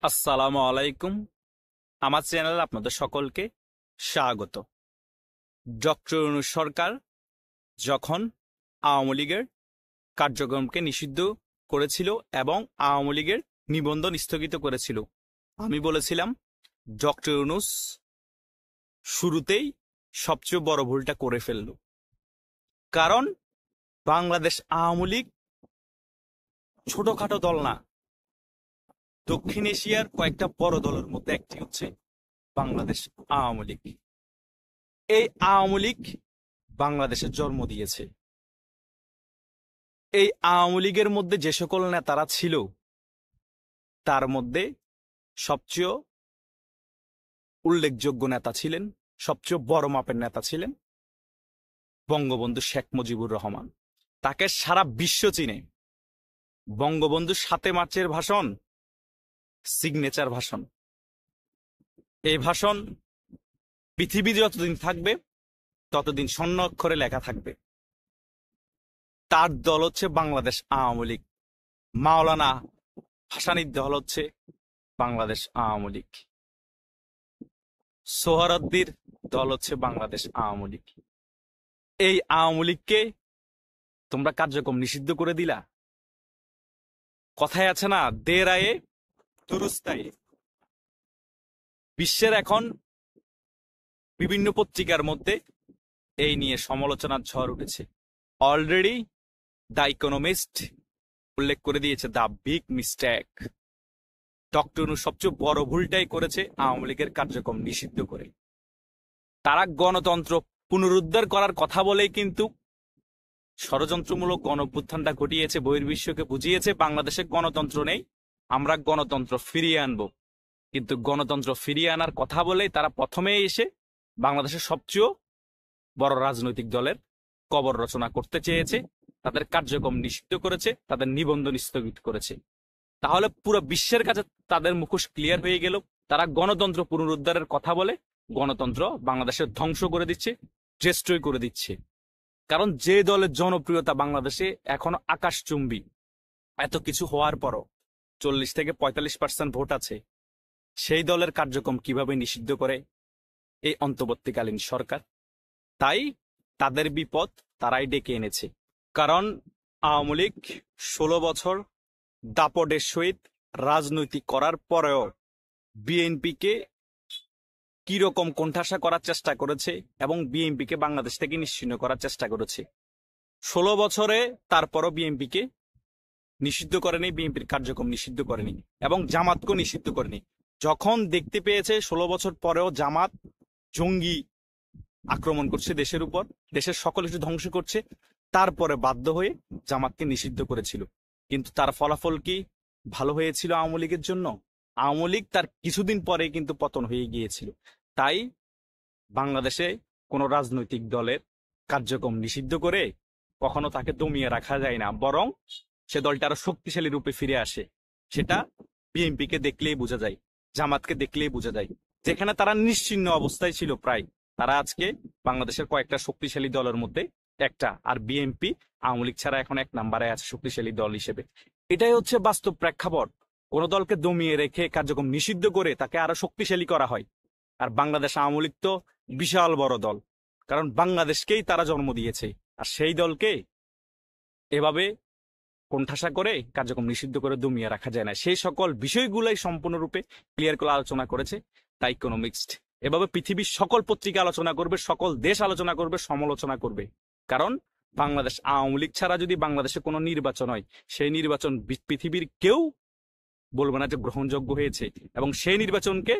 আসসালামু আলাইকুম। আমার চ্যানেলে আপনাদের সকলকে স্বাগত। ডক্টর ইউনূস সরকার যখন আওয়ামী লীগের কার্যক্রমকে নিষিদ্ধ করেছিল এবং আওয়ামী লীগের নিবন্ধন স্থগিত করেছিল, আমি বলেছিলাম ডক্টর ইউনূস শুরুতেই সবচেয়ে বড় ভুলটা করে ফেলল। কারণ বাংলাদেশ আওয়ামী লীগ ছোটখাটো দল না, দক্ষিণ এশিয়ার কয়েকটা বড় দলের মধ্যে একটি হচ্ছে বাংলাদেশ আওয়ামী লীগ। এই আওয়ামী লীগ বাংলাদেশের জন্ম দিয়েছে। এই আওয়ামী লীগের মধ্যে যে সকল নেতারা ছিল, তার মধ্যে সবচেয়ে উল্লেখযোগ্য নেতা ছিলেন, সবচেয়ে বড় মাপের নেতা ছিলেন বঙ্গবন্ধু শেখ মুজিবুর রহমান। তাকে সারা বিশ্ব চিনে। বঙ্গবন্ধু ৭ মার্চের ভাষণ সিগনেচার ভাষণ। এই ভাষণ পৃথিবী যতদিন থাকবে ততদিন স্বর্ণ অক্ষরে লেখা থাকবে। তার দল হচ্ছে বাংলাদেশ আওয়ামী লীগ। মাওলানা ভাসানীর দল হচ্ছে বাংলাদেশ আওয়ামী লীগ। সোহরাওয়ার্দীর দল হচ্ছে বাংলাদেশ আওয়ামী লীগ। এই আওয়ামী লীগকে তোমরা কার্যক্রম নিষিদ্ধ করে দিলা। কথায় আছে না, দের আয়ে দুরুস্তায়ে। বিশ্বের এখন বিভিন্ন পত্রিকার মধ্যে এই নিয়ে সমালোচনার ঝড় উঠেছে। অলরেডি দ্য ইকোনমিস্ট উল্লেখ করে দিয়েছে the big mistake. Doctor Yunus সবচেয়ে বড় ভুলটাই করেছে আওয়ামী লীগের কার্যক্রম নিষিদ্ধ করে। তারা গণতন্ত্র পুনরুদ্ধার করার কথা বলেই কিন্তু ষড়যন্ত্রমূলক গণঅভ্যুত্থানটা ঘটিয়েছে। বহির্বিশ্বকে বুঝিয়েছে বাংলাদেশে গণতন্ত্র নেই, আমরা গণতন্ত্র ফিরিয়ে আনব। কিন্তু গণতন্ত্র ফিরিয়ে আনার কথা বলেই তারা প্রথমেই এসে বাংলাদেশের সবচেয়ে বড় রাজনৈতিক দলের কবর রচনা করতে চেয়েছে। তাদের কার্যক্রম নিষিদ্ধ করেছে, তাদের নিবন্ধন স্থগিত করেছে। তাহলে পুরো বিশ্বের কাছে তাদের মুখোশ ক্লিয়ার হয়ে গেল। তারা গণতন্ত্র পুনরুদ্ধারের কথা বলে গণতন্ত্র বাংলাদেশের ধ্বংস করে দিচ্ছে, ডেস্ট্রয় করে দিচ্ছে। কারণ যে দলের জনপ্রিয়তা বাংলাদেশে এখনো আকাশচুম্বী, এত কিছু হওয়ার পরও 40 থেকে 45% ভোট আছে, সেই দলের কার্যক্রম কিভাবে নিষিদ্ধ করে এই অন্তর্বর্তীকালীন সরকার? তাই তাদের বিপদ তারাই ডেকে এনেছে। কারণ আওয়ামী লীগ 16 বছর দাপটের সহিত রাজনৈতিক করার পরেও বিএনপিকে কিরকম কোণঠাসা করার চেষ্টা করেছে এবং বিএনপিকে বাংলাদেশ থেকে নিশ্চিহ্ন করার চেষ্টা করেছে। 16 বছরে তারপরও বিএনপিকে নিষিদ্ধ করেনি, বিএনপির কার্যক্রম নিষিদ্ধ করেনি এবং জামাতকেও নিষিদ্ধ করেনি। যখন দেখতে পেয়েছে 16 বছর পরেও জামাত জঙ্গি আক্রমণ করছে দেশের উপর, দেশের সকল কিছু ধ্বংস করছে, তারপরে বাধ্য হয়ে জামাতকে নিষিদ্ধ করেছিল। কিন্তু তার ফলাফল কি ভালো হয়েছিল আওয়ামী লীগের জন্য? আওয়ামী লীগ তার কিছুদিন পরে কিন্তু পতন হয়ে গিয়েছিল। তাই বাংলাদেশে কোনো রাজনৈতিক দলের কার্যক্রম নিষিদ্ধ করে কখনো তাকে দমিয়ে রাখা যায় না, বরং সে দলটা আরো শক্তিশালী রূপে ফিরে আসে। সেটা বিএনপিকে দেখলেই বোঝা যায়, জামাতকে দেখলেই বোঝা যায়। যেখানে তারা নিশ্চিহ্ন অবস্থায় ছিল প্রায়, তারা আজকে বাংলাদেশের কয়েকটা শক্তিশালী দলের মধ্যে একটা। আর বিএনপি আওয়ামী লীগ ছাড়া এখন 1 নম্বরে আছে শক্তিশালী দল হিসেবে। এটাই হচ্ছে বাস্তব প্রেক্ষাপট। কোন দলকে দমিয়ে রেখে কার্যক্রম নিষিদ্ধ করে তাকে আরো শক্তিশালী করা হয়। আর বাংলাদেশ আওয়ামী লীগ তো বিশাল বড় দল, কারণ বাংলাদেশকেই তারা জন্ম দিয়েছে। আর সেই দলকে এভাবে কোণঠাসা করে কার্যক্রম নিষিদ্ধ করে দমিয়ে রাখা যায় না। সেই সকল বিষয়গুলাই সম্পূর্ণরূপে ক্লিয়ার করে আলোচনা করেছে দ্য ইকোনমিস্ট। এভাবে পৃথিবীর সকল পত্রিকা আলোচনা করবে, সকল দেশ আলোচনা করবে, সমালোচনা করবে। কারণ বাংলাদেশ আওয়ামী লীগ ছাড়া যদি বাংলাদেশে কোনো নির্বাচন হয়, সেই নির্বাচন পৃথিবীর কেউ বলবে না যে গ্রহণযোগ্য হয়েছে, এবং সেই নির্বাচনকে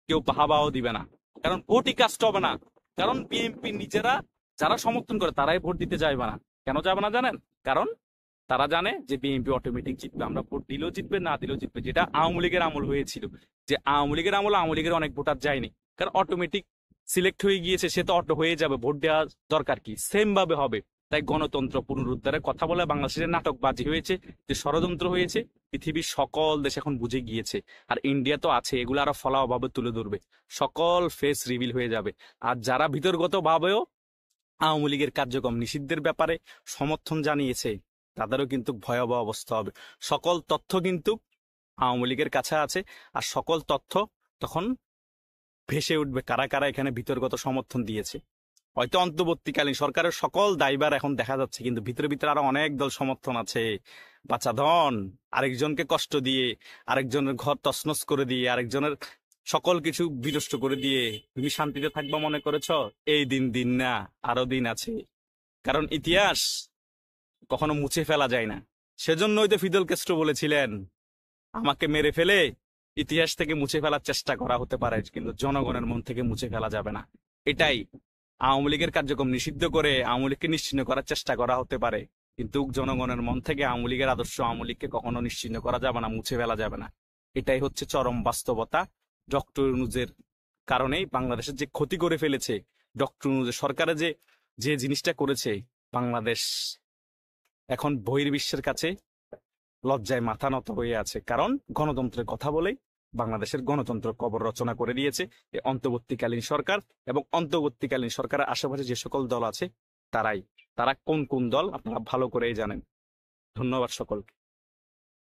কেউ বাহাবাও দিবে না। কারণ ভোটই কাস্ট হবে না। কারণ বিএনপি নিজেরা যারা সমর্থন করে তারাই ভোট দিতে যাবে না। কেন যাবে না জানেন? কারণ তারা জানে যে বিএনপি অটোমেটিক জিতবে। আমরা ভোট দিলেও জিতবে, না দিলেও জিতবে। যেটা আওয়ামী লীগের আমল হয়েছিল, যে আওয়ামী লীগের আমল আওয়ামী লীগের অনেক ভোটার যায়নি, কারণ অটোমেটিক সিলেক্ট হয়ে গিয়েছে, সে তো অটো হয়ে যাবে, ভোট দেওয়া দরকার কি? সেম ভাবে হবে। তাই গণতন্ত্র পুনরুদ্ধারের কথা বলে বাংলাদেশের নাটকবাজি হয়েছে, যে ষড়যন্ত্র হয়েছে, পৃথিবীর সকল দেশ এখন বুঝে গিয়েছে। আর ইন্ডিয়া তো আছে, এগুলো আরো ফলাভাবে তুলে ধরবে, সকল ফেস রিভিল হয়ে যাবে। আর যারা ভিতরগত ভাবেও আওয়ামী লীগের কার্যক্রম নিষিদ্ধের ব্যাপারে সমর্থন জানিয়েছে, তাদেরও কিন্তু ভয়াবহ অবস্থা হবে। সকল তথ্য কিন্তু আওয়ামী লীগের কাছে আছে, আর সকল তথ্য তখন ভেসে উঠবে কারা কারা এখানে বিতর্কত সমর্থন দিয়েছে। হয়তো অন্তর্বর্তীকালীন সরকারের সকল দায়ভার এখন দেখা যাচ্ছে, কিন্তু ভিতরে ভিতরে আরো অনেক দল সমর্থন আছে। বাচাধন, আরেকজনকে কষ্ট দিয়ে, আরেকজনের ঘর তছনছ করে দিয়ে, আরেকজনের সকল কিছু বিনষ্ট করে দিয়ে তুমি শান্তিতে থাকবা মনে করেছ? এই দিন দিন না, আরো দিন আছে। কারণ ইতিহাস কখনো মুছে ফেলা যায় না। সেজন্যই তো ফিদেল ক্যাস্ট্রো বলেছিলেন, আমাকে মেরে ফেলে ইতিহাস থেকে মুছে ফেলার চেষ্টা করা হতে পারে, কিন্তু জনগণের মন থেকে মুছে ফেলা যাবে না। এটাই আওয়ামী লীগের কার্যক্রম নিষিদ্ধ করে আওয়ামী লীগকে নিশ্চিহ্ন করার চেষ্টা করা হতে পারে, কিন্তু জনগণের মন থেকে আওয়ামী লীগের আদর্শ, আওয়ামী লীগকে কখনো নিশ্চিহ্ন করা যাবে না, মুছে ফেলা যাবে না। এটাই হচ্ছে চরম বাস্তবতা। ডক্টর ইউনূসের কারণেই বাংলাদেশের যে ক্ষতি করে ফেলেছে, ডক্টর ইউনূসের সরকারে যে যে জিনিসটা করেছে, বাংলাদেশ এখন বহির্বিশ্বের কাছে লজ্জায় মাথা নত হয়ে আছে। কারণ গণতন্ত্রের কথা বলেই বাংলাদেশের গণতন্ত্র কবর রচনা করে দিয়েছে এই অন্তর্বর্তীকালীন সরকার, এবং অন্তর্বর্তীকালীন সরকারের আশেপাশে যে সকল দল আছে তারা কোন কোন দল আপনারা ভালো করেই জানেন। ধন্যবাদ সকলকে।